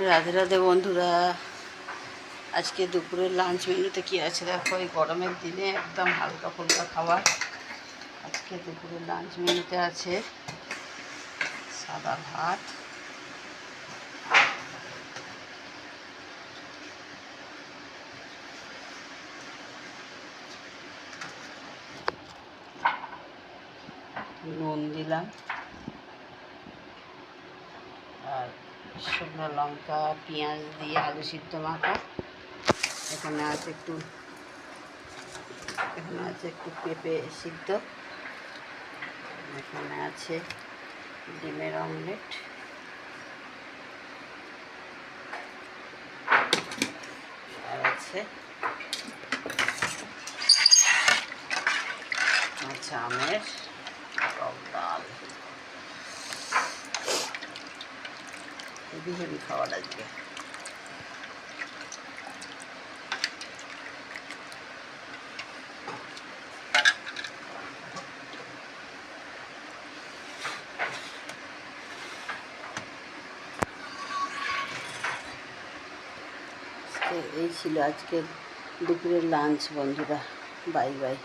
রাধে রাধে বন্ধুরা। আজকে দুপুরের লাঞ্চ মেনুতে কী আছে দেখো। এই গরমের দিনে একদম হালকা ফুলকা খাবার। আজকে দুপুরের লাঞ্চ মেনুতে আছে সাদা ভাত, নুন দিলাম আর শুকনো লঙ্কা পেঁয়াজ দিয়ে আলু সিদ্ধ মাখা। এখানে আছে একটু পেঁপে সিদ্ধ, এখানে আছে ডিমের অমলেট, আর আছে আমের টক ডাল। হেভি হেভি খাবার আজকে। এই ছিল আজকের দুপুরের লাঞ্চ বন্ধুরা। Bye bye.